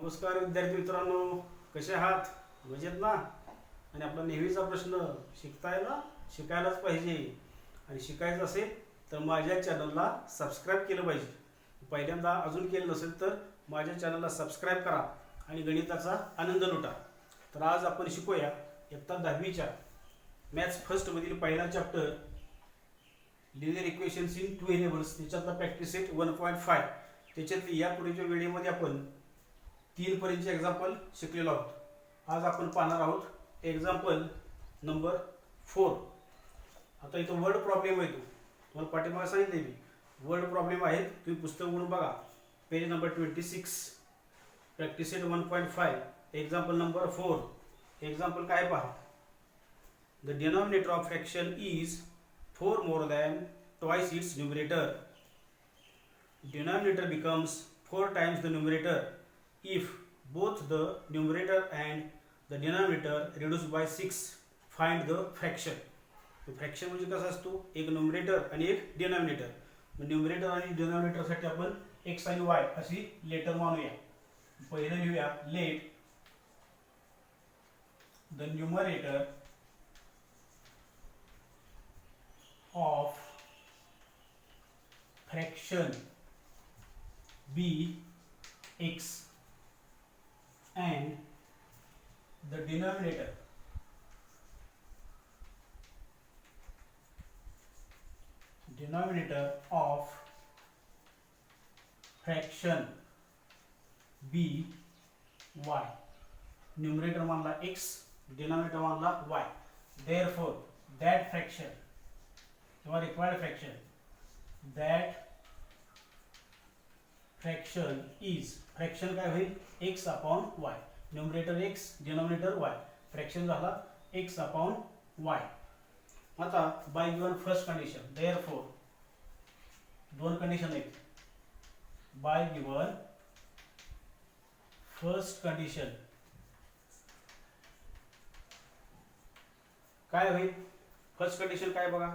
नमस्कार विद्यार्थी मित्रांनो, कसे आहात? मजेत ना? आणि आपला नेहमीचा प्रश्न, शिकताय ना? शिकायलाच पाहिजे. आणि शिकायचं असेल तर माझ्या चॅनलला सबस्क्राईब केलं पाहिजे. पहिल्यांदा अजून केलं नसेल तर माझ्या चॅनलला सबस्क्राईब करा आणि गणिताचा आनंद लुटा. तर आज आपण शिकूया इयत्ता 10वीच्या मॅथ्स फर्स्टमधील पहिला chapter linear equations in two variables, त्याच्यातला प्रॅक्टिस सेट 1.5. त्याच्यातली यापुढेच्या वेळेमध्ये आपण 3 पर्यंतचे एक्झाम्पल शिकलेलो आहोत. आज आपण पाहणार आहोत एक्झाम्पल नंबर 4. आता इथं वर्ड प्रॉब्लेम आहे. तुम्हाला पाठीमागे सांगितले मी वर्ड प्रॉब्लेम आहेत. तुम्ही पुस्तक उघडून बघा, page number 26, practice set 1.5, example number 4. Example काय पहा. The denominator of fraction is 4 more than twice its numerator. Denominator becomes 4 times the numerator if both the numerator and the denominator reduced by 6. Find the fraction. Fraction म्हणजे कसा असतो, एक numerator आणि एक denominator. Numerator आणि denominator साठी आपण x आणि वाय अशी लेटर मानूया. पहिलं लिहूया, let the numerator of fraction b x and the denominator of fraction b y. Numerator मानला x, डिनॉमिनेटर मानला y. therefore that fraction or required fraction, that fraction is, fraction काय होईल, x upon y. Numerator x, denominator y. Fraction झाला x upon y. आता bye given first condition, therefore दोन condition आहेत. Bye given first condition काय होईल. First condition काय बघा,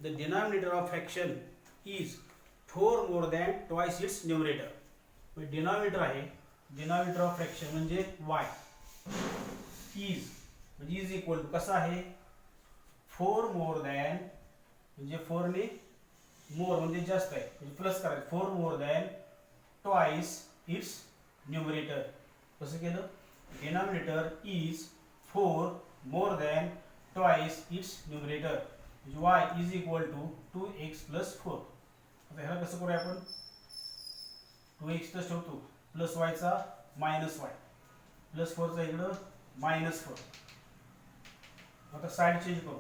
the denominator of fraction is 4 more than twice its numerator. Denominator आहे, denominator of fraction म्हणजे y is म्हणजे इज इक्वल टू कसा आहे, 4 more than म्हणजे 4 ने मोर म्हणजे जास्त आहे, म्हणजे प्लस करायचं, 4 more than twice its numerator. कसं केलं, denominator is 4 more than twice its numerator. y is equal to 2x plus 4. आता ह्याला कसं करूया आपण, 2x तर ठेवतो, प्लस y चा मायनस y, प्लस 4 चा इकडं मायनस 4. आता साइड चेंज करू,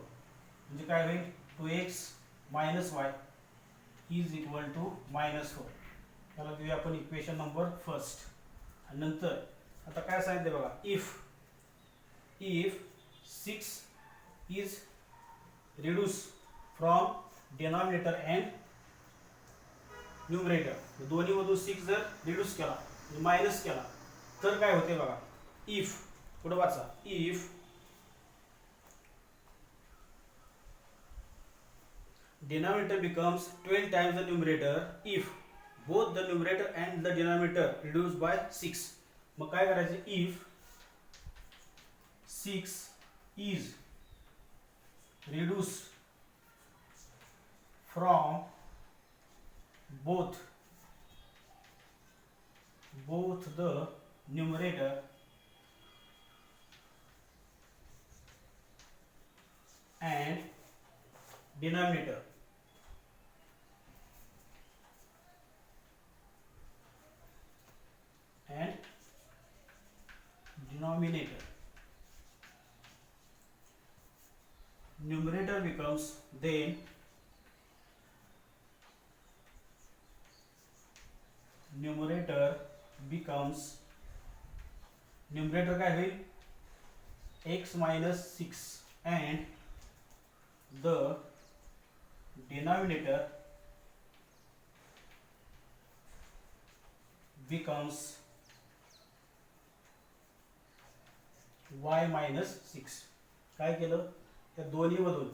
म्हणजे काय होईल, 2x minus y is equal to minus 4. त्याला देऊया आपण इक्वेशन नंबर फर्स्ट. आणि नंतर आता काय सांगितलं बघा, if 6 is reduce from denominator and numerator, दोन्ही मधून 6 जर रिड्यूस केला म्हणजे मायनस केला तर काय होते बघा. इफ पुढे वाचा, if denominator becomes 12 times the numerator if both the numerator and the denominator reduced by 6. मग काय करायचे, if 6 is reduced from both the numerator and denominator, numerator becomes then numerator काय होईल, x minus 6 and the denominator becomes y minus 6. काय केलं, त्या दोन्ही मधून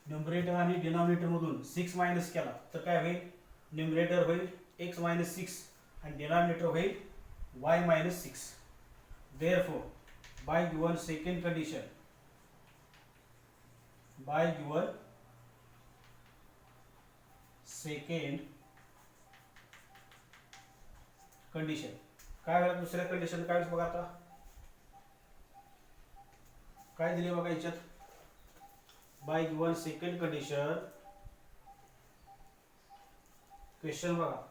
न्यूमरेटर आणि डिनॉमिनेटर मधून 6 मायनस केला तर काय होईल, न्यूमरेटर होईल x मायनस 6 आणि डिनॉमिनेटर होईल y minus six. Therefore, by given second condition, by given second condition काय होईल दुसऱ्या कंडिशन काय बघा आता काय दिले बघा याच्यात. By given second condition question बघा.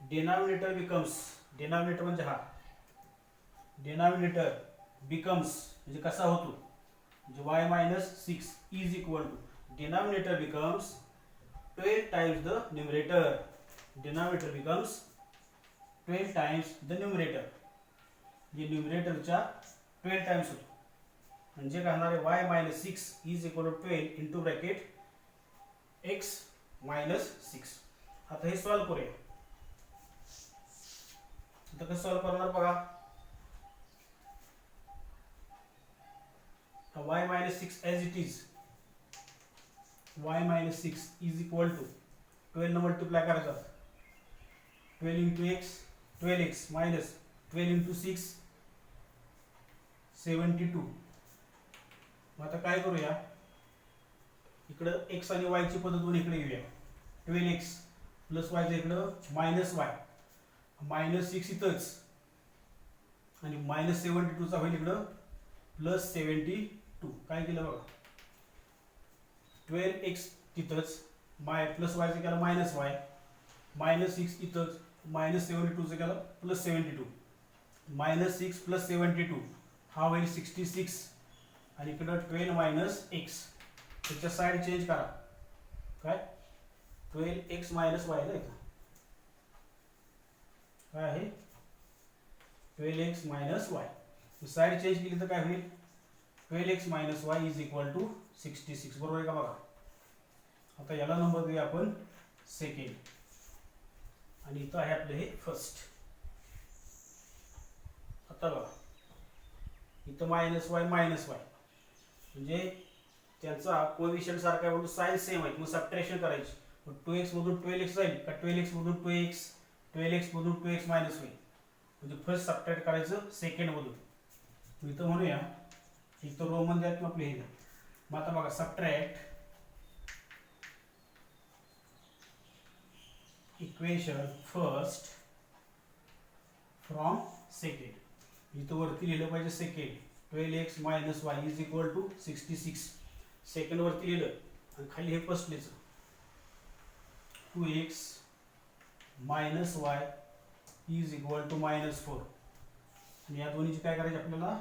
डिनॉमिनेटर बिकम्स, डिनॉमिनेटर म्हणजे हा, डिनॉमिनेटर बिकम्स म्हणजे कसा होतो म्हणजे y minus six is equal to denominator becomes 12 times the numerator. Denominator becomes 12 times the numerator, जे न्यूमरेटरच्या 12 टाइम्स होतो. म्हणजे काय होणार आहे y minus six is equal to 12 into bracket x minus six. आता हे सॉल्व करूया. आता कसं सॉल्व करणार बघा. y minus six as it is, y minus six is equal to 12 न मल्टिप्लाय करायचा 12 into x 12x minus 12 into six 72. मग आता काय करूया इकडं x आणि y ची पद्धत इकडे येऊया. 12x प्लस y इकडं मायनस y मायनस सिक्स इथंच आणि मायनस 72 चा होईल इकडं प्लस 72. काय केलं बघा 12x तिथंच प्लस y केलं मायनस y मायनस सिक्स इथंच मायनस 72 केलं प्लस 72. मायनस सिक्स प्लस 72 हा होईल 66 आणि इकडं 12 मायनस एक्स त्याच्या साईड चेंज करा. काय 12x मायनस y ना इथं काय आहे 12x minus y. Side change केली तर काय होईल 12x minus y is equal to 66. बरोबर आहे का बघा. आता याला नंबर देऊया आपण सेकंड आणि इथं आहे आपलं हे फर्स्ट. आता बघा इथं मायनस वाय म्हणजे त्यांचा कोएफिशियंट सारखा आहे म्हणून साइन सेम आहे. मग सबट्रॅक्शन करायची. 2x मधून 12x जाईल का 12x मधून 2x 12x मधून 2x मायनस होईल. म्हणजे फर्स्ट सबट्रॅक्ट करायचं सेकंड मधून. इथं म्हणूया इथं रोमन द्या किंवा आपले हे. मग आता बघा subtract equation first from second. इथं वरती लिहिलं पाहिजे second 12x minus y is equal to 66. Second वरती लिहिलं आणि खाली हे फर्स्ट लिहायचं 2x minus y is equal to minus 4. आणि या दोन्हीची काय करायची आपल्याला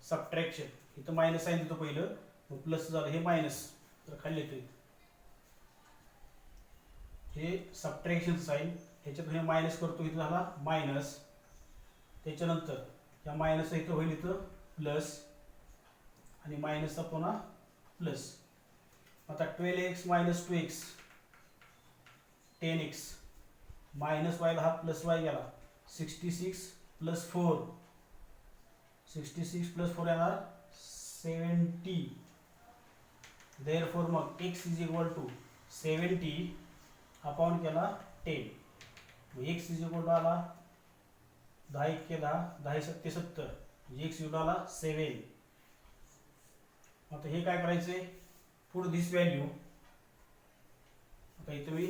सबट्रॅक्शन. इथं मायनस आहे तिथं पहिलं मग प्लस झालं हे मायनस तर खाली येतो हे सबट्रॅक्शन साइन. ह्याच्यातून हे मायनस करतो इथं झाला मायनस. त्याच्यानंतर या मायनस इथं होईल इथं प्लस आणि मायनसचा पुन्हा प्लस. आता 12x minus 2x 10x minus वायला हा प्लस वाय गेला 66 प्लस 4 66 प्लस 4 येणार 70. देअरफॉर मग x is equal to 70 upon केला 10. x इज इक्वल टू आला 10 1 10 10 7 70 x इक्वल आला 7. आता हे काय करायचंय पुट दिस व्हॅल्यू. आता इथं मी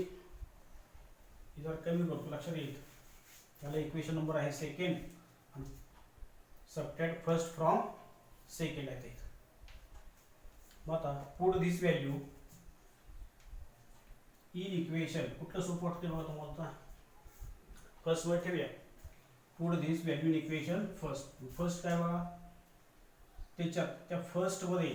इथं कमी करतो लक्षात येईल. त्याला इक्वेशन नंबर आहे सेकंड आणि सबट्रॅक्ट फर्स्ट फ्रॉम सेकंड आहे इथं. मग आता put this value in equation कुठलं सोपं वाटतं बघा तुम्हाला. फर्स्ट वर ठेवूया put this value in equation first. First काय बघा त्याच्यात त्या फर्स्ट मध्ये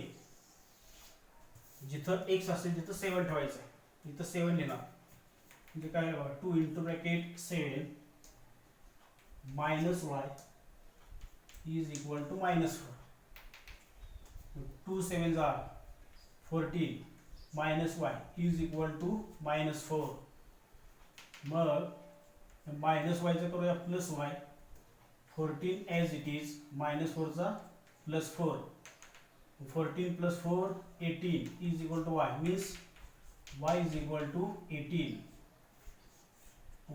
जिथं x असेल तिथं 7 ठेवायचं आहे. इथं 7 लिहिणार म्हणजे काय बघा 2 into bracket 7 minus y is equal to minus 4. 2 7 are 14 minus y is equal to minus 4. मग मायनस वायचं करूया plus y 14 as it is minus 4 चा plus 4 14 plus 4 18 is equal to y means y is equal to 18.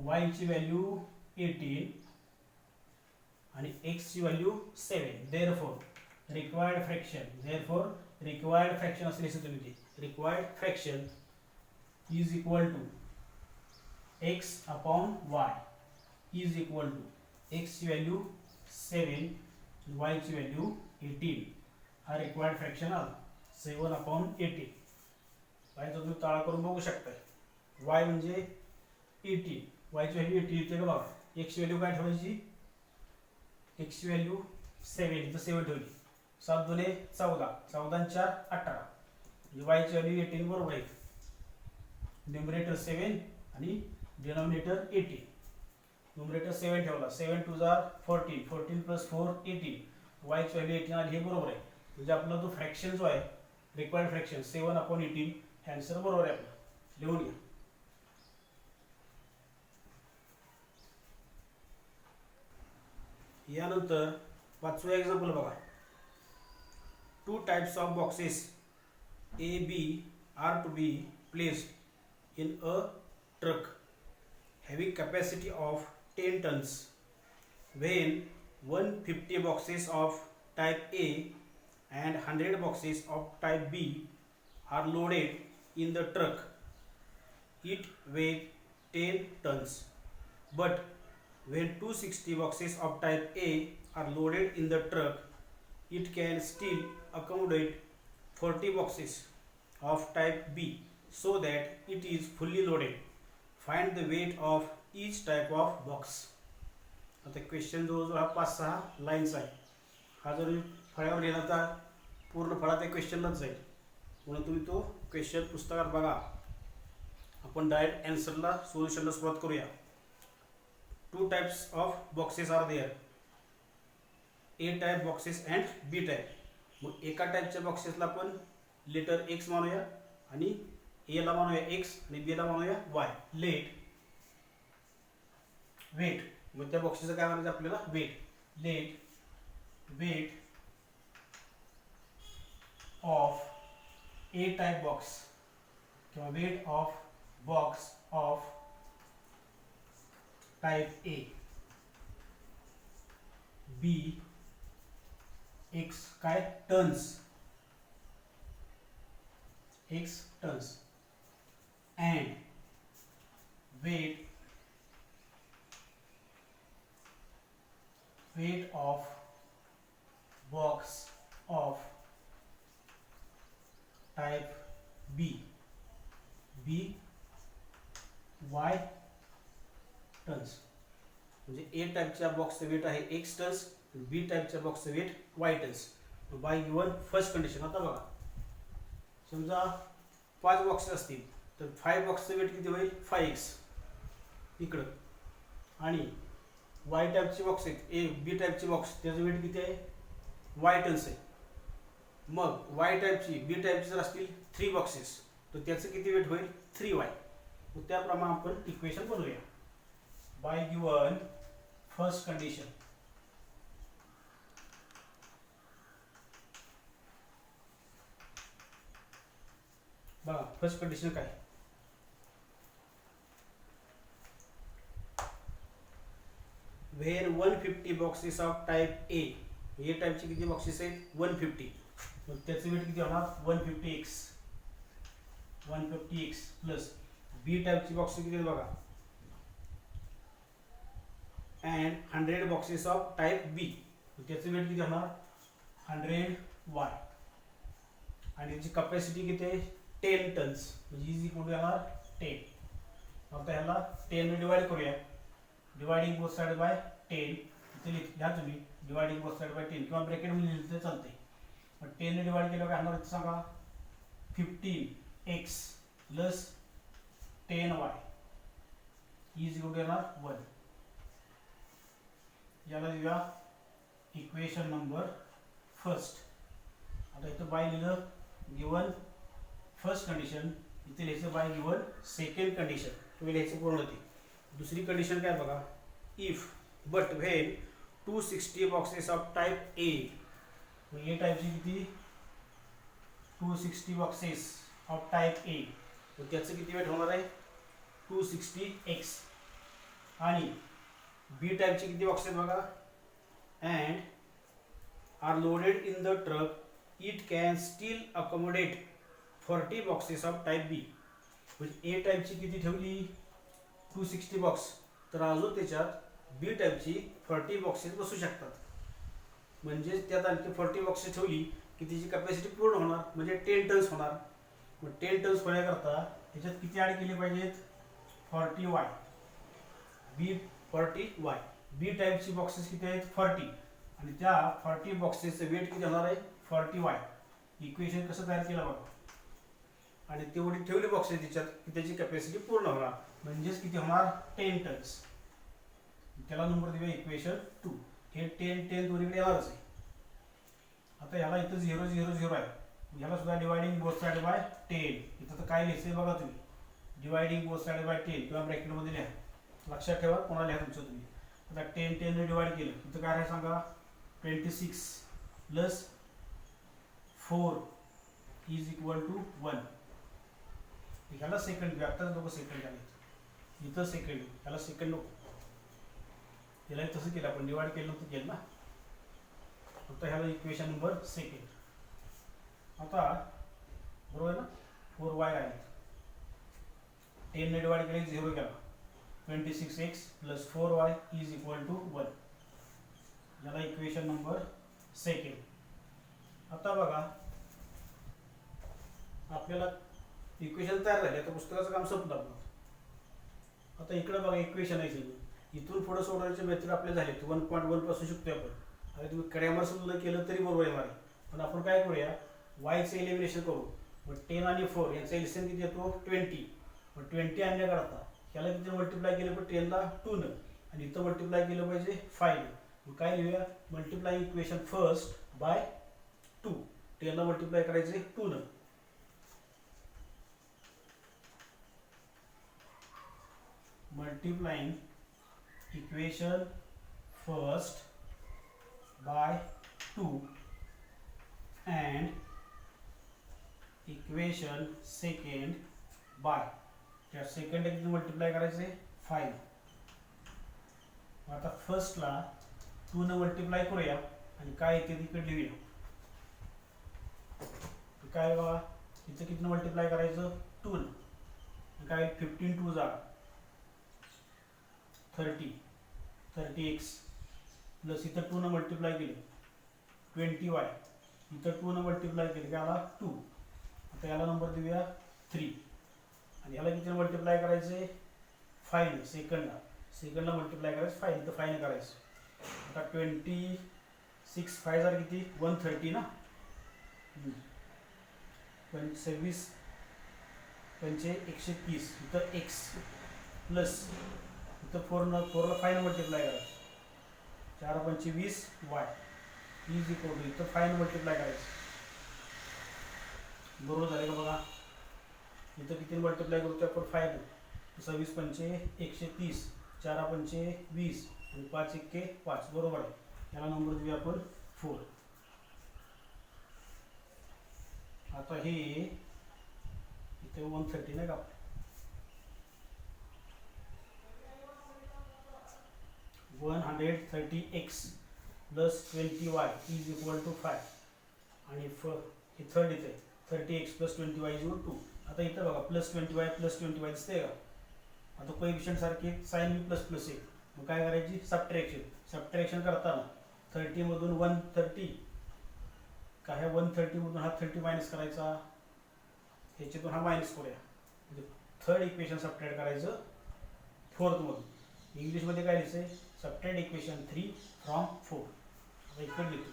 y ची value 18 आणि x ची value 7. Therefore required fraction असं लिहायचं तुम्ही ते. Required fraction is equal to x upon y is equal to x ची value 7 y ची value 18. हा रिक्वायर्ड फ्रॅक्शन आला 7 अपॉन 18. y तुम्ही ताळा करून बघू शकताय. y म्हणजे 18, y ची व्हॅल्यू 18 येते का बघा. x ची व्हॅल्यू काय ठेवायची, x ची व्हॅल्यू 7, इथं 7 ठेवली. 7 दुने 14, 14 आणि 4 18, म्हणजे y ची व्हॅल्यू 18 बरोबर आहे. न्यूमरेटर 7 आणि डिनॉमिनेटर 18. न्यूमरेटर 7 ठेवला, 7 2 जार 14, 14 प्लस 4 18, y ची व्हॅल्यू 18 आली. हे बरोबर आहे. म्हणजे आपला जो फ्रॅक्शन जो आहे रिक्वायर्ड फ्रॅक्शन 7 अपॉन 18 हे आन्सर बरोबर आहे आपला. लिहून घ्या. यानंतर 5वं एक्झाम्पल बघा. 2 types of boxes A, B are to be placed in a truck having capacity of 10 tons. When 150 boxes of type A and 100 boxes of type B are loaded in the truck, it weighs 10 tons. But when 260 boxes of type A are loaded in the truck, it can still accommodate 40 boxes of type B so that it is fully loaded. Find the weight of each type of box. आता question जवळजवळ हा 5-6 lines आहे. हा जर फळ्यावर लिहिला तर पूर्ण फळा त्या क्वेश्चनलाच जाईल. म्हणून तुम्ही तो क्वेश्चन पुस्तकात बघा. आपण डायरेक्ट आन्सरला सोल्युशनला सुरुवात करूया. 2 types of boxes are there. A type boxes and B type. मग एका टाईपच्या बॉक्सेसला आपण लेटर X मानूया आणि A ला मानूया X आणि B ला मानूया Y. वेट मग त्या बॉक्सेसचं काय मानायचं आपल्याला, weight of A type box किंवा weight of box of type A. B X काय tons, X tons and weight of box of type B Y tons. म्हणजे ए टाईपच्या बॉक्सचं वेट आहे X टन्स, बी टाईपच्या बॉक्सचं weight Y tons. By given first condition. आता बघा, समजा 5 बॉक्सेस असतील तर 5 बॉक्सचं वेट किती होईल, 5x इकडं. आणि Y टाईपचे बॉक्स आहेत, ए बी टाईपचे बॉक्स, त्याचं वेट किती आहे, Y टन्स आहे. मग Y टाईपची बी टाईपची जर असतील 3 बॉक्सेस तर त्याचं किती वेट होईल, 3y. मग त्याप्रमाणे आपण इक्वेशन बनवूया. Bye given first condition. बघा फर्स्ट कंडिशन काय, when 150 boxes of type A, ए टाईपचे किती बॉक्सेस आहेत, 150. मग त्याचं वेट किती होणार, 150x प्लस बी टाईपची बॉक्स किती आहेत बघा, अँड 100 बॉक्सेस ऑफ टाइप बी. त्याचं वेट किती होणार, 100y. आणि त्याची कॅपॅसिटी किती आहे, 10 टन्स. म्हणजे इज इक्वल टू येणार 10. आता ह्याला 10 ने डिवाइड करूया. Dividing both side by 10. इथे लिहा तुम्ही डिवाइडिंग बोथ साइड बाय 10 किंवा ब्रॅकेट मध्ये लिहिलं तर चालतंय. पण 10 ने डिवाइड केलं काय होणार सांगा, 15x plus 10y is equal to येणार 1. याला देऊया इक्वेशन नंबर फर्स्ट. आता इथं बाय लिहिलं गिवन फर्स्ट कंडिशन, इथे लिहायचं बाय गिवन सेकंड कंडिशन. तुम्ही लिहायचं पूर्ण होती. दुसरी कंडिशन काय बघा, if but when 260 boxes of type ए. मग ए टाईपची किती, 260 बॉक्सेस ऑफ टाइप ए. मग त्याचं किती वेट होणार आहे, 260x. आणि बी टाईपचे किती बॉक्स आहेत बघा. And are loaded in the truck it can still accommodate 40 boxes of type B. म्हणजे ए टाईपची किती ठेवली 260 बॉक्स, तर अजून त्याच्यात बी टाईपची 40 बॉक्सेस बसू शकतात. म्हणजे त्यात आणखी 40 बॉक्सेस ठेवली की तिची कॅपॅसिटी पूर्ण होणार, म्हणजे 10 टन्स होणार. मग 10 टन्स होण्याकरता त्याच्यात किती ॲड केले पाहिजेत 40 वाय. बी 40 वाय. बी टाईपची बॉक्सेस किती आहेत 40, आणि त्या 40 बॉक्सेसचं वेट किती होणार आहे 40 वाय. इक्वेशन कसं तयार केलं बघा. आणि तेवढी ठेवली बॉक्सेस त्याच्यात की त्याची कॅपॅसिटी पूर्ण होणार, म्हणजेच किती होणार 10 टन्स. त्याला नंबर देऊया इक्वेशन 2. हे 10 दोन्हीकडे येणारच आहे. आता ह्याला इथं 0 0 0 आहे, ह्याला सुद्धा डिवायडिंग बोथ साइड बाय 10. इथं तर काय लिहायचं बघा तुम्ही, डिवायडिंग बोथ साइड बाय 10 किंवा ब्रॅकेटमध्ये लिहा. लक्षात ठेवा, कोणाला लिहा तुमचं तुम्ही. आता 10 ने डिवाइड केलं, इथं काय आहे सांगा 26 प्लस 4 इज इक्वल टू 1. ह्याला सेकंड घ्या, आत्ताच दोघं सेकंड झाले. इथं सेकंड, ह्याला सेकंड नको, ह्याला तसं केलं आपण, डिवाइड केलं नव्हतं केलं ना. आता ह्याला इक्वेशन नंबर सेकंड. आता बरोबर आहे ना, 4y आहे, 10 ने डिवाइड केले 0 केला, 26x plus 4y is equal to 1. याला इक्वेशन नंबर सेकंड. आता बघा आपल्याला इक्वेशन तयार झाले, आता पुस्तकाचं काम संपलं आपलं. आता इकडे बघा इक्वेशन आहे सगळं, इथून पुढे सोडवायचे मेथड आपले झाले 1.1 पासून शिकतोय आपण. आता तुम्ही क्रॅमर सुद्धा केलं तरी बरोबर येणार आहे. पण आपण काय करूया, वायचं एलिमिनेशन करू. मग 10 आणि 4 यांचा एलसीएम किती येतो 20. मग 20 आणण्याकरता ह्याला किती मल्टिप्लाय केलं पण 10 ला 2 न, आणि इथं मल्टिप्लाय केलं पाहिजे 5 न. मग काय लिहूया, मल्टिप्लाय इक्वेशन फर्स्ट बाय 2. 10 ला मल्टिप्लाय करायचे 2 न. Multiplying equation first by 2 and equation second by, त्या सेकंड किती मल्टिप्लाय करायचे 5. आता फर्स्टला 2 न मल्टिप्लाय करूया आणि काय येते तिकडे लिहूया. काय बघा इथं किती मल्टिप्लाय करायचं 2 न, काय 15 2 जा 30, 30x प्लस इथं 2 न मल्टिप्लाय केले 20y, इथं 2 न मल्टिप्लाय केले काय आला 2. आता याला नंबर देऊया 3, आणि याला किती मल्टिप्लाय करायचे 5 सेकंडला. सेकंडला मल्टिप्लाय करायचं 5, इथं 5 करायचं. आता 26 5 जार किती 130 ना, 26 पंचे 130, इथं x प्लस इथं 4 ला 5 मल्टिप्लाय करायचं 4 पंचे 20 y इज इक्वल टू इथं 5 मल्टिप्लाय करायचं. बरोबर झाले का बघा. इथं किती मल्टिप्लाय करतो आपण 5 न, 26 पंचे 130, 4 पंचे 20 आणि 5 एक्के 5. बरोबर आहे. याला नंबर देऊया आपण 4. आता हे इथे 130 नाही का 130x plus 20y is equal to 5, आणि हे थर्ड इथे 30x plus 20y is equal 2. आता इथं बघा प्लस 20y दिसते का. आता कोएफिशियंट सारखे साइन बी प्लस प्लस आहे. मग काय करायची सबट्रॅक्शन करताना 30 मधून 130 का ह्या 130 मधून हा 30 मायनस करायचा, ह्याच्यातून हा मायनस करूया, म्हणजे थर्ड इक्वेशन सबट्रॅक्ट करायचं फोर्थ मधून. इंग्लिशमध्ये काय लिहायचंय सबट्रॅक्ट इक्वेशन 3 फ्रॉम 4. आता इकडे लिहितो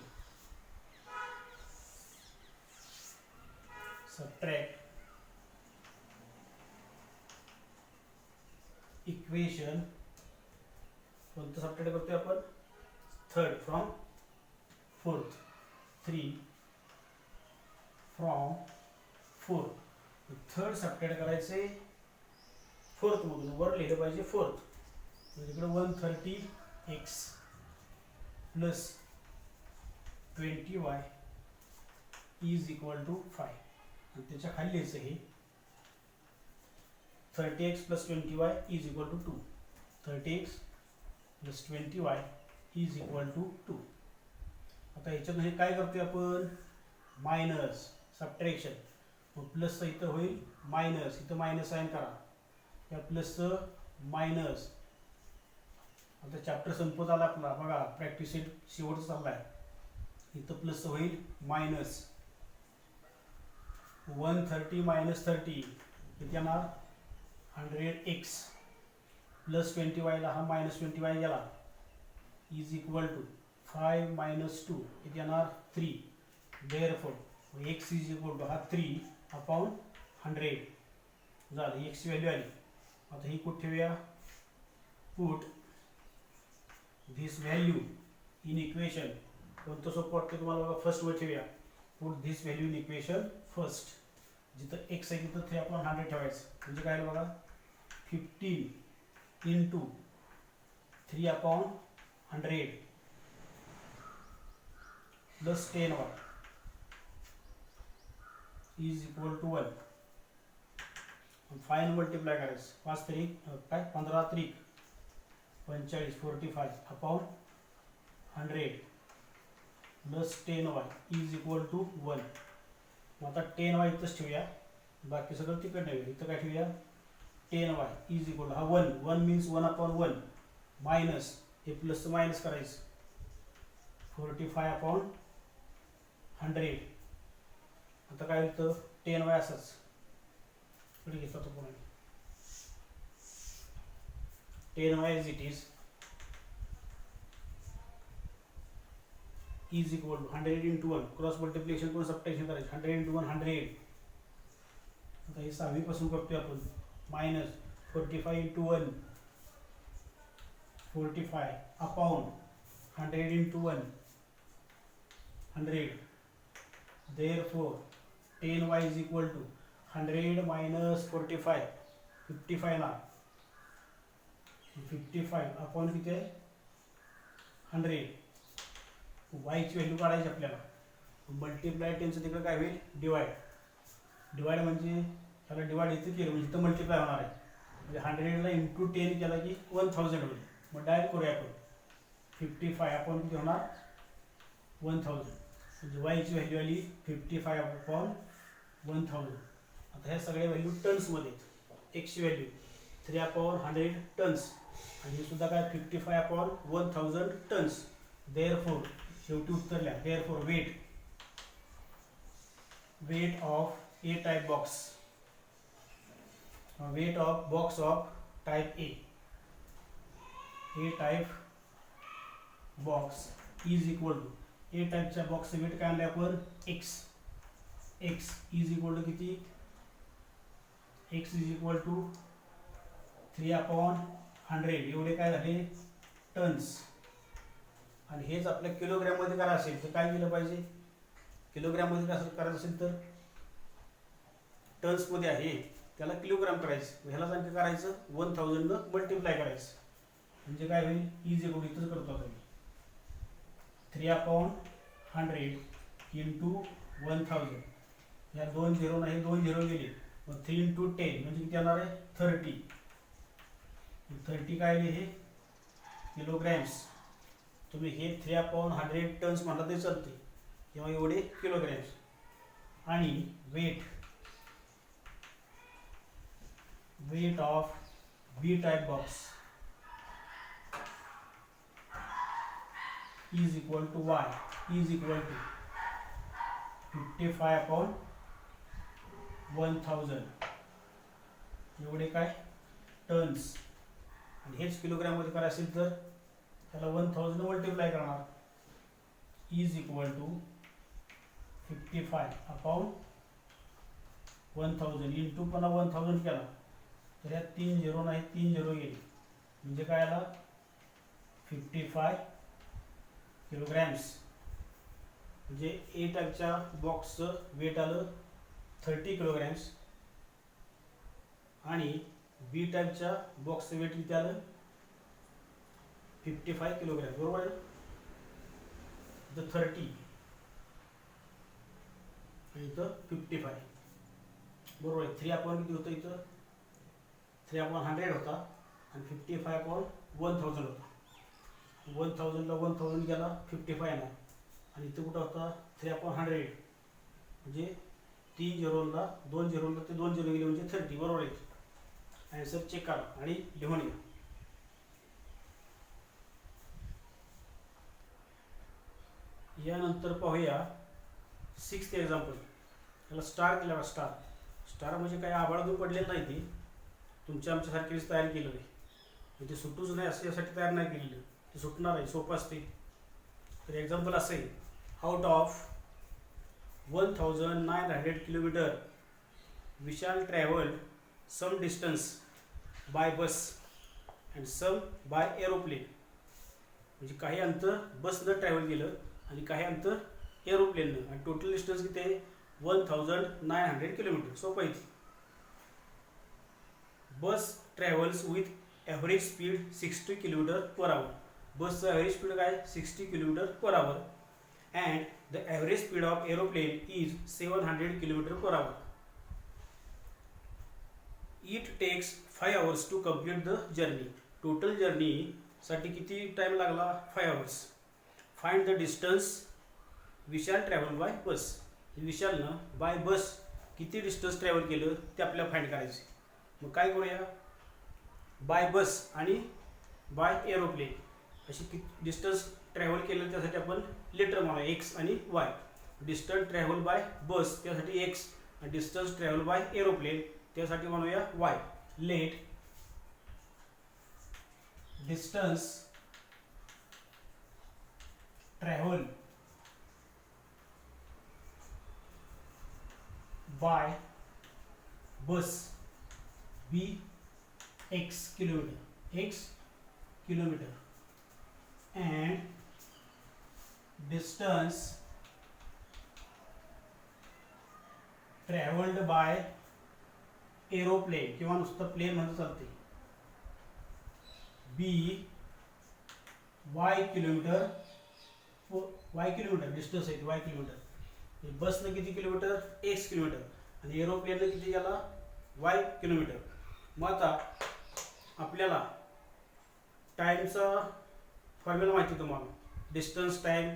सबट्रॅक्ट इक्वेशन, कोणतं सबट्रॅक्ट करतोय आपण third from fourth, 3 from 4. Third subtract करायचे फोर्थ मधून, वर लिहिलं पाहिजे फोर्थ. इकडे 130x plus 20y is equal to 5, आणि त्याच्या खाली लिहायचं हे 30x plus 20y is equal to 2. 30x plus 20y is equal to 2. आता याच्यातून हे काय करतोय आपण, मायनस सबट्रॅक्शन. मग प्लसचं इथं होईल मायनस, इथं मायनस साइन करा, या प्लसचं मायनस. आता चॅप्टर संपत आला आपला, बघा प्रॅक्टिस शेवटचा चाललाय. इथं प्लसचं होईल मायनस 130 मायनस 30 किती येणार 100x प्लस 20y ला हा मायनस 20y गेला इज इक्वल टू 5 मायनस 2 किती येणार 3. Therefore x is equal to हा 3 अपॉन 100 झालं, x ची व्हॅल्यू आली. आता ही कुठे ठेवूया, put this value in equation. कोणतं सोपं वाटतं तुम्हाला बघा, फर्स्ट वर ठेवूया. Put this value in equation first. जिथं x आहे तिथं 3 अपॉन 100 ठेवायचं. म्हणजे काय बघा 15 into 3 upon 100 plus 10y is equal to 1. Fine multiply करायचं. 5 त्रिक काय 15 त्रिक 45 45 upon 100 plus 10y is equal to 1. मग आता 10y इथंच ठेवूया, बाकी सगळं तिकडे ठेवूया. इथं काय ठेवूया 10y इज इक्वल टू हा 1 1 मीन्स 1 अपॉन 1 मायनस हे प्लसचं मायनस करायचं 45 अपॉन 100. आता काय होतं 10y असंच पुढे घेतला तो पुन्हा 10y as it is equal to 100 into 1 cross multiplication करून सबट्रॅक्शन करायचं 100 into 1 100. आता हे 6वी पासून करतोय आपण minus 45 into 1 45 upon 100 into 1 100. Therefore 10y is equal to 100 minus 45 55 ना 55 अपॉन किती आहे 100. y ची व्हॅल्यू काढायची आपल्याला. मल्टिप्लाय 10चं तिकडे काय होईल डिवाइड. डिवाइड म्हणजे त्याला डिवाइड इथं केलं म्हणजे इथं मल्टिप्लाय होणार आहे. म्हणजे 100 ला इंटू 10 केला की 1000 होईल. मग डायरेक्ट करूया आपण 55 अपॉन किती होणार 1000. म्हणजे y ची व्हॅल्यू आली 55 अपॉन 1000. आता ह्या सगळ्या व्हॅल्यू टन्समध्ये. x ची व्हॅल्यू 3 अपॉन 100 टन्स आणि हे सुद्धा काय 55 अपॉन 1000 टन्स. देअरफॉर शेवटी उत्तर लिहा. Therefore weight of A type box, weight of box of type A type box is equal to A टाइपच्या बॉक्सचं वेट काय आणलं आपण x इज इक्वल टू किती x is equal to 3 upon 100 एवढे काय झाले टन्स. आणि हेच आपल्या किलोग्रॅम मध्ये करायचं असेल तर काय केलं पाहिजे, किलोग्रॅम मध्ये करायचं असेल तर टन्स मध्ये आहे त्याला किलोग्राम करायचं. ह्याला आणखी करायचं 1000 न मल्टिप्लाय करायचं. म्हणजे काय होईल इज इक्वल इथंच करतो आता 3 अपॉन 100 इंटू 1000. या 2 0 नाही 2 0 गेले. मग 3 इंटू 10 म्हणजे किती येणार आहे 30. 30 काय आले हे किलोग्रॅम्स. तुम्ही हे 3 अपॉन 100 टन्स म्हणला तरी चालते किंवा एवढे किलोग्रॅम्स. आणि weight of B type box is equal to y is equal to 55 upon 1000 एवढे काय टन्स. आणि हेच किलोग्रॅम मध्ये करायचं असेल तर त्याला 1000 मल्टिप्लाय करणार is equal to 55 upon 1000 into पुन्हा 1000 केला तर या 3 0 नाही 3 0 गेले. म्हणजे काय आला 55 किलोग्रॅम्स. म्हणजे ए टाइपच्या बॉक्सचं वेट आलं 30 किलोग्रॅम्स आणि बी टाइपच्या बॉक्सचं वेट किती आलं 55 किलोग्रॅम. बरोबर आहे. इथं 30 आणि इथं 55 बरोबर आहे. 3 अपॉन किती होतं इथं 3 अपॉन 100 होता आणि 55 अपॉन 1000 होता. 1000ला 1000 गेला 55 येणार आणि इथं कुठं होता 3/100 म्हणजे 3 झिरोला 2 झिरोला ते 2 झिरो गेले म्हणजे 30 बरोबर आहे. ॲन्सर चेक करा आणि लिहून घ्या. यानंतर पाहूया 6th एक्झाम्पल. त्याला स्टार केला. स्टार म्हणजे काय आबाळातून पडलेलं नाही, ते तुमच्या आमच्यासारखीच तयार केलेलं आहे. म्हणजे सुटूच नाही असं यासाठी तयार नाही केलेलं, ते सुटणार आहे, सोपं असते. तर एक्झाम्पल असं आहे, out of 1900 kilometre Vishal travelled some distance by bus and some by aeroplane. म्हणजे काही अंतर बसनं ट्रॅव्हल केलं आणि काही अंतर एरोप्लेननं, आणि टोटल डिस्टन्स किती आहे 1900 किलोमीटर. सोपं आहे. Bus travels with average speed 60 kilometre per hour. बसचं ॲव्हरेज स्पीड काय 60 kilometre per hour. And the average speed of aeroplane is 700 kilometre per hour. It takes 5 hours to complete the journey. Total जर्नीसाठी किती time लागला 5 hours. Find the distance Vishal travel by bus. विशालनं by bus किती distance travel केलं ते आपल्याला find करायचे. मग काय करूया, बाय बस आणि बाय एरोप्लेन अशी किती डिस्टन्स ट्रॅव्हल केलं त्यासाठी आपण लेटर मारूया एक्स आणि y. Distance travel by bus त्यासाठी एक्स आणि डिस्टन्स ट्रॅव्हल बाय एरोप्लेन त्यासाठी म्हणूया y. Let distance travel by bus be x kilometer and distance traveled by aeroplane किंवा नुसतं प्लेन म्हणून चालते b y किलोमीटर डिस्टन्स आहे y किलोमीटर. बसनं किती किलोमीटर x किलोमीटर आणि एरोप्लेननं किती गेला y किलोमीटर. मग आता आपल्याला टाईमचा फॉर्म्युला माहिती तुम्हाला, डिस्टन्स टाईम.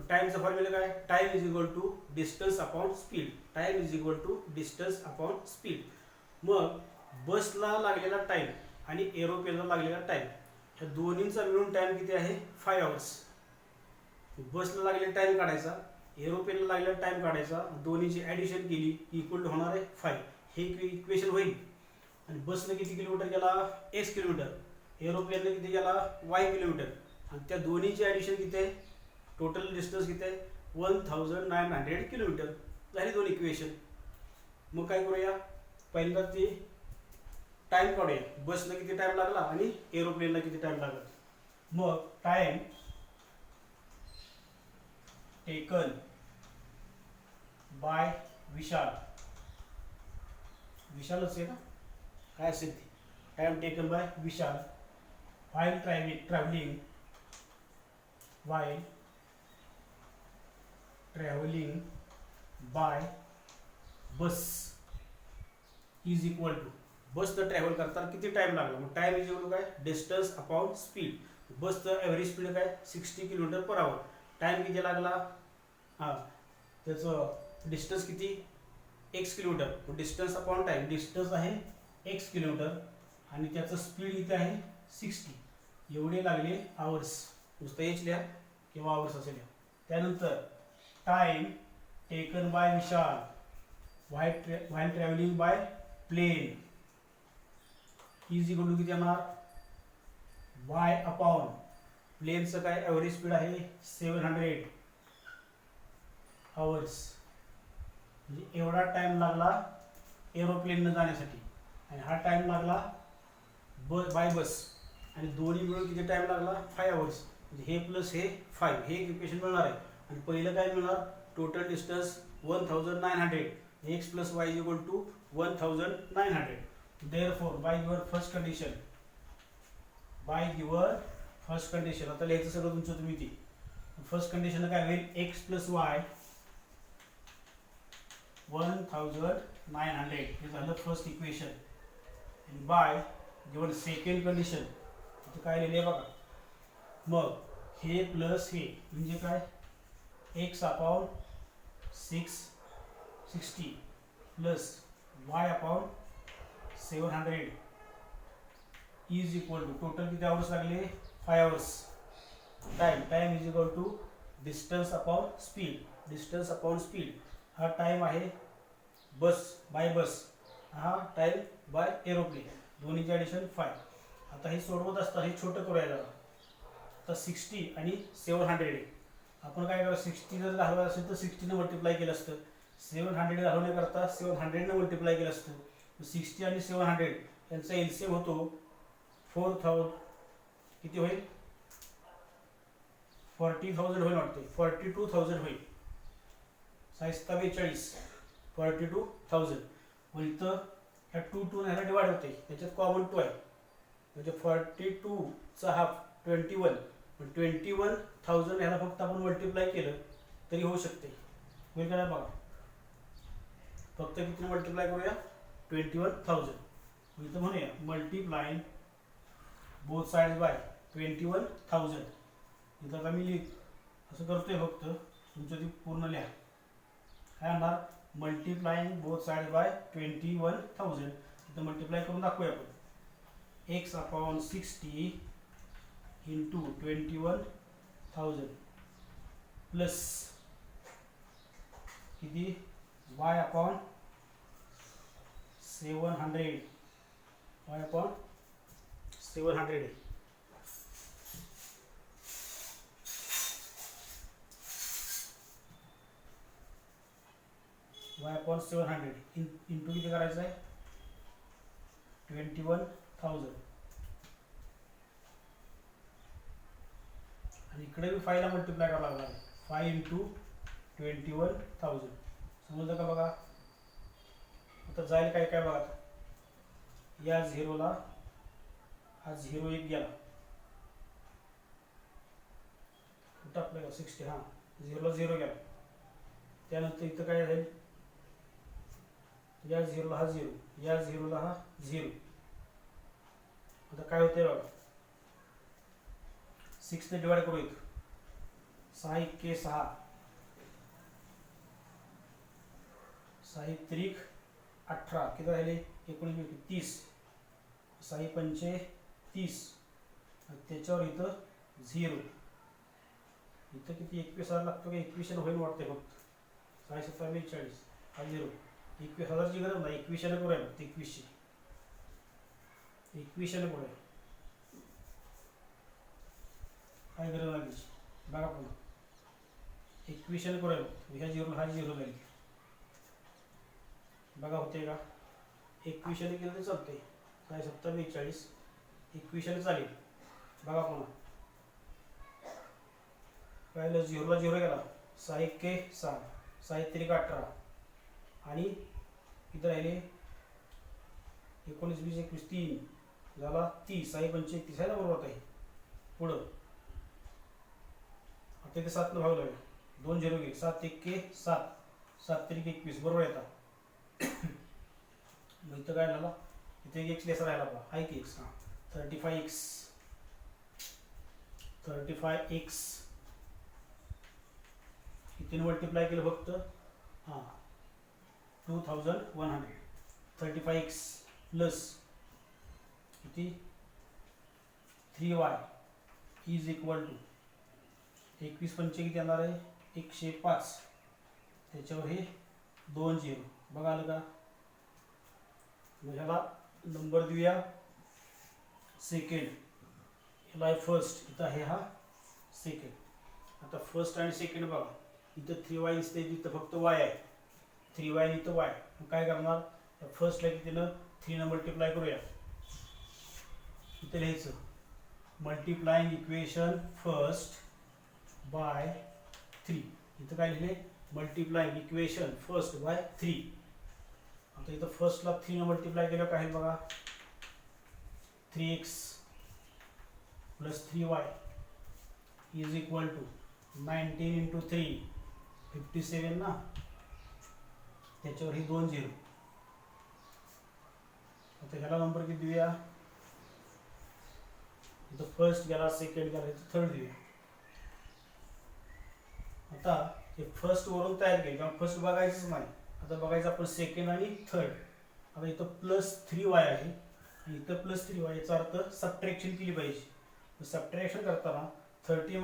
टाईमचा फॉर्म्युला काय, time is equal to distance upon speed. Time is equal to distance upon speed. मग बसला लागलेला टाईम आणि एरोप्लेनला लागलेला टाईम ह्या दोन्हींचा मिळून टाईम किती आहे 5 hours. बसला लागलेला टाईम काढायचा, एरोप्लेनला लागलेला टाईम काढायचा, दोन्हीची ॲडिशन केली इक्वल टू होणार आहे 5. हे इक्वेशन होईल. आणि बसनं किती किलोमीटर गेला x किलोमीटर, एरोप्लेननं किती गेला y किलोमीटर, आणि त्या दोन्हीची ॲडिशन किती आहे, टोटल डिस्टन्स किती आहे 1900 किलोमीटर. झाली दोन इक्वेशन. मग काय करूया, पहिल्यांदा ते टाईम काढूया, बसनं किती टाईम लागला आणि एरोप्लेनला किती टाईम लागला. मग टाईम टेकन बाय विशालच आहे ना, काय असेल ते. Time taken by Vishal while traveling by bus is equal to बसचं ट्रॅव्हल करताना किती टाइम लागला. मग टाइम इज इक्वल टू काय डिस्टन्स अपॉन स्पीड. बसचं ॲव्हरेज स्पीड काय 60 किलोमीटर पर आवर. टाइम किती लागला, हां त्याचं डिस्टन्स किती x kilometre. Distance upon time, distance आहे x किलोमीटर आणि त्याचं स्पीड इथे आहे 60. एवढे लागले आवर्स. नुसतं एच लिहा किंवा आवर्स असे लिहा. त्यानंतर time taken by Vishal while travelling by plane is equal to किती येणार y अपॉन प्लेनचं काय ॲव्हरेज स्पीड आहे 700 आवर्स. म्हणजे एवढा टाइम लागला एरोप्लेननं जाण्यासाठी आणि हा टाइम लागला बाय बस, आणि दोन्ही मिळून किती टाइम लागला 5 hours. म्हणजे हे प्लस हे 5 हे इक्वेशन मिळणार आहे. आणि पहिलं काय मिळणार total distance 1900 x plus y is equal to 1900. Therefore by your first condition आता लिहायचं सगळं तुमचं तुम्ही ती. फर्स्ट कंडिशन काय होईल x प्लस y 1900 हे झालं फर्स्ट इक्वेशन. आणि बाय गिवन सेकंड कंडिशन इथे काय लिहिले बघा. मग हे प्लस हे म्हणजे काय, x upon 660 plus y upon 700 is equal to, total किती आवर्स लागले, 5 hours. Time is equal to distance upon speed, distance upon speed. हा टाइम आहे बस बाय बस, हा टाइम बाय एरोप्लेन, दोन्हीचे ॲडिशन 5. आता हे सोडवत असता हे छोटं करूया जरा. आता 60 आणि 700 आपण काय करा, 60 जर घालवायचं असेल तर 60ने मल्टिप्लाय केलं असतं, 700 घालवण्याकरता 700ने मल्टिप्लाय केलं असतं. 60 आणि 700 यांचा एलसीएम होतो 4000, किती होईल, 40,000 होईल वाटते, 42,000 होईल. 42 42,000. मग इथं ह्या 2 ह्याला डिवाइड होते, त्याच्यात कॉमन 2 आहे, म्हणजे 42चा हाफ 21, 21,000 ह्याला फक्त आपण मल्टिप्लाय केलं तरी होऊ शकते. होईल का बघा, फक्त किती मल्टिप्लाय करूया, 21,000. इथं म्हणूया मल्टिप्लाइंग बोथ साइड्स बाय 21,000. इथं आता मी असं करतोय, फक्त तुमचं ती पूर्ण लिहा. काय होणार, मल्टिप्लाइंग बोथ साइड्स बाय 21,000. इथं मल्टिप्लाय करून दाखवूया आपण. एक्स अपॉन 60 इंटू 21,000 प्लस किती, Y upon 700, Y upon 700. Y upon 700 into किती करायचं आहे, 21,000. आणि इकडे बी 5 ला मल्टिप्लाय करावं लागणार आहे, 5 इंटू 21,000. समजलं का बघा. आता जाईल काय काय बघा, या झिरोला हा 0 एक गेला, कुठं आपल्याला 60, हां 0ला 0 गेला. त्यानंतर इथं काय राहील, या झिरोला हा 0, या झिरोला हा 0. आता काय होते बघा, 6 ने डिवाइड करू, इथं 6 1 6, 6 3 18, किती राहिले 19 30, 6 5 30, त्याच्यावर इथं 0. इथं किती 21,000 लागतो का, 21 होईल वाटते फक्त. 6 7 42 हा 0, 21,000ची गरज नाही, 21 करूया, 21 करूया, काय गरज लागली बघा पुन्हा. 21 करूया, ह्या 0 हा 0 जाईल बघा, होते का. 21 केलं तर चालते, 6 7 42, 21 चालेल बघा पुन्हा. काय 0ला 0 गेला, 6 1 6, 6 3 18, आणि किती राहिले 19 20 21 3 झाला 30, 6 5 30 आहे ना, बरोबर आहे. पुढं आता इथे 7 भाग लागेल, 2 0 गेले, 7 1 7, 7 3 21 बरोबर येतात. मग इथं काय झाला, इथे एक लेस राहिला बघा, हाय की एक्स, हां 35x इथे मल्टिप्लाय केलं फक्त, हां 2100. 35x प्लस किती 3y इज इक्वल टू 21 पंचे किती येणार आहे, 105, त्याच्यावर हे 2 0. बघा आलं का. मग ह्याला नंबर देऊया सेकंड, ह्याला आहे फर्स्ट, इथं आहे हा सेकंड. आता फर्स्ट आणि सेकंड बघा, इथं 3y दिसते, इथं फक्त y आहे, 3y आणि इथं y. मग काय करणार, फर्स्टला कितीनं 3 न मल्टिप्लाय करूया. इथं लिहायचं मल्टिप्लाइंग इक्वेशन फर्स्ट बाय 3. इथं काय लिहिले, मल्टिप्लाइंग इक्वेशन फर्स्ट बाय 3. आता इथं फर्स्टला 3 न मल्टिप्लाय केलं काय बघा, 3x plus 3y is equal to 19 into 3 57 ना, त्याच्यावर ही 2 0. आता ह्याला नंबर किती देऊया, इथं फर्स्ट गेला, सेकंड गेला, इथं थर्ड देऊया. आता हे फर्स्ट वरून तयार केले कारण फर्स्ट बघायचंच नाही. आता बघायचं आपण सेकंड आणि थर्ड. आता इथं +3y आहे आणि इथं +3y, याचा अर्थ सबट्रॅक्शन केली पाहिजे. सबट्रॅक्शन करताना 30 -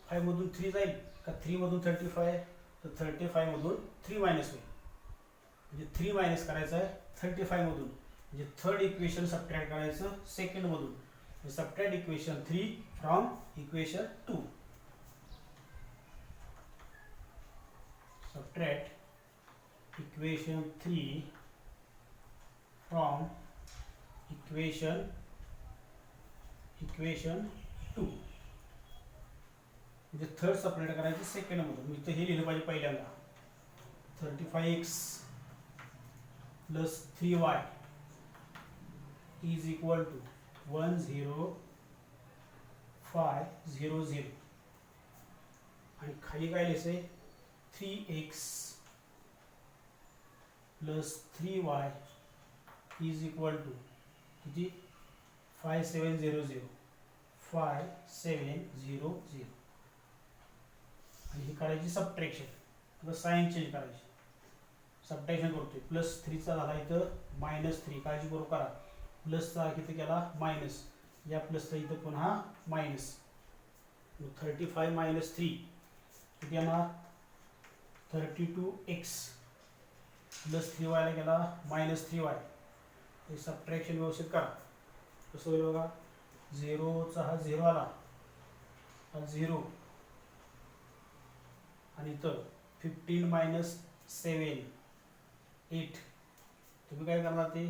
5 मधून 3 जाईल का 3 मधून 35, तर 35 मधून 3 मायनस होईल. म्हणजे 3 मायनस करायचं आहे 35 मधून, म्हणजे थर्ड इक्वेशन सबट्रॅक्ट करायचं सेकंड मधून. Subtract equation 3 from equation 2. Subtract equation 3 from equation 2. म्हणजे थर्ड सबट्रॅक्ट करायचं सेकंड मधून. मी तर हे लिहिलं पाहिजे पहिल्यांदा. 35x + 3y is equal to 10500. आणि खाली काय लिहायचंय 3x + 3y is equal to किती 5700. आणि ही करायची सबट्रॅक्शन. आता साइन चेंज करायची. सबट्रॅक्शन करतोय +3चा झाला इथं -3. काळजी करू करा. प्लसचा किती केला मायनस. या प्लसचा इथं पुन्हा मायनस. 35 - 3 किती येणार 32x + 3y ला गेला -3y. हे सबट्रॅक्शन व्यवस्थित करा. कसं होईल बघा. 0चा हा 0 आला, हा 0 आणि इथं 15 - 7 8. तुम्ही काय करणार ते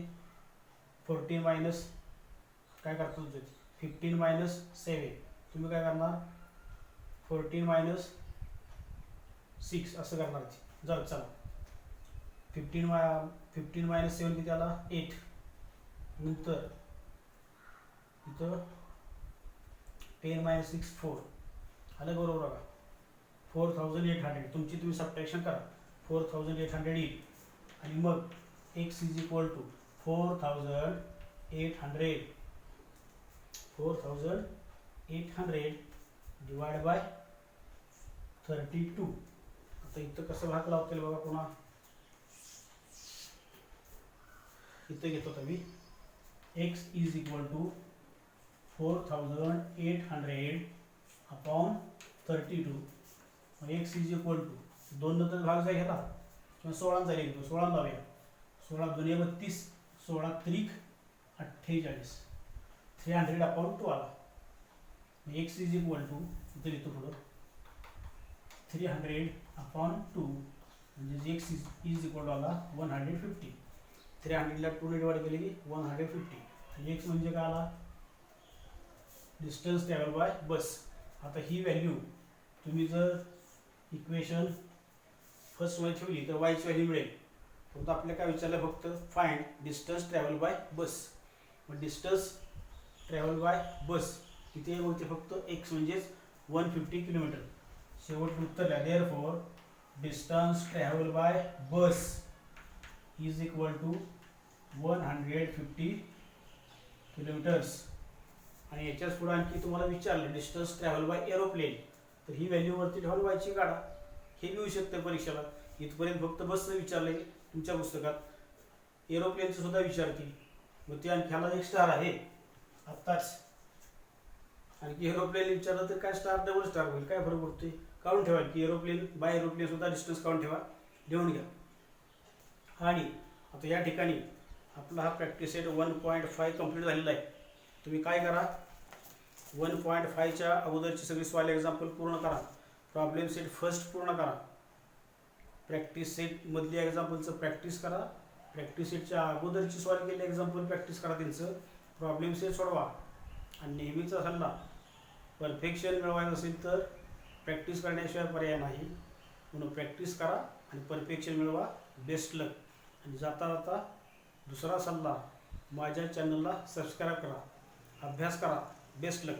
14 मायनस काय करतो 15 - 7. तुम्ही काय करणार 14 - 6 असं करणार ते. जाऊ चला 15 - 7 किती आला 8. नंतर इथं 10 - 6 4 आलं बरोबर बघा. 4800 तुमची तुम्ही सबट्रॅक्शन करा. 4800 येईल. आणि मग x is equal to 4800 divide by 32. आता इथं कसं भाग लावतील बघा. पुन्हा इथं घेतो मी x is equal to 4800 upon 32. x is equal to 2 नंतर भाग जाईल ह्याला किंवा 16 जाईल. 16 लावूया. 16 × 2 = 32. 16 × 3 = 48. 300 अपॉन 2 आला. x is equal to इथं लिहितो पुढं 300 अपॉन 2 म्हणजे x is equal to आला 150. 300 ला 2 ने डिवाइड केले की 150. आणि x म्हणजे काय आला डिस्टन्स ट्रॅव्हल बाय बस. आता ही व्हॅल्यू तुम्ही जर इक्वेशन फर्स्ट मध्ये ठेवली तर y ची व्हॅल्यू मिळेल. परंतु आपल्याला काय विचारलं फक्त फाइंड डिस्टन्स ट्रॅव्हल बाय बस. मग डिस्टन्स ट्रॅव्हल बाय बस किती आहे मग ते फक्त x म्हणजेच 150 किलोमीटर. शेवट उत्तर आहे. Therefore distance travel by bus is equal to 150 kilometres. आणि याच्याच पुढे आणखी तुम्हाला विचारलं डिस्टन्स ट्रॅव्हल बाय एरोप्लेन, तर ही व्हॅल्यू वरती ठेवून व्हायची काढा. हे येऊ शकतं परीक्षेला. इथपर्यंत फक्त बसचं विचारलंय तुमच्या पुस्तकात. एरोप्लेनचं सुद्धा विचारतील. मग ते आणखी ह्याला 1 स्टार आहे आत्ताच. आणखी एरोप्लेन विचारलं तर काय स्टार डबल स्टार होईल. काय फरक पडतोय. काढून ठेवा की एरोप्लेन बाय एरोप्लेन सुद्धा डिस्टन्स काढून ठेवा. लिहून घ्या. आणि आता या ठिकाणी आपला हा प्रॅक्टिस सेट 1.5 कंप्लीट झालेला आहे. तुम्ही काय करा 1.5च्या अगोदरची सगळी सॉल्व एक्झाम्पल पूर्ण करा. प्रॉब्लेम सेट फर्स्ट पूर्ण करा. प्रॅक्टिस सेट मधली एक्झाम्पलचं प्रॅक्टिस करा. प्रॅक्टिस सेटच्या अगोदरची सॉल्व केलेली एक्झाम्पल प्रॅक्टिस करा. त्यांचं प्रॉब्लेम सेट सोडवा. आणि नेहमीचा सल्ला परफेक्शन मिळवायचं असेल तर प्रॅक्टिस करण्याशिवाय पर्याय नाही. म्हणून प्रॅक्टिस करा आणि परफेक्शन मिळवा. बेस्ट लक. आणि जाता जाता दुसरा सल्ला माझ्या चॅनलला सबस्क्राईब करा. अभ्यास करा. बेस्ट लक.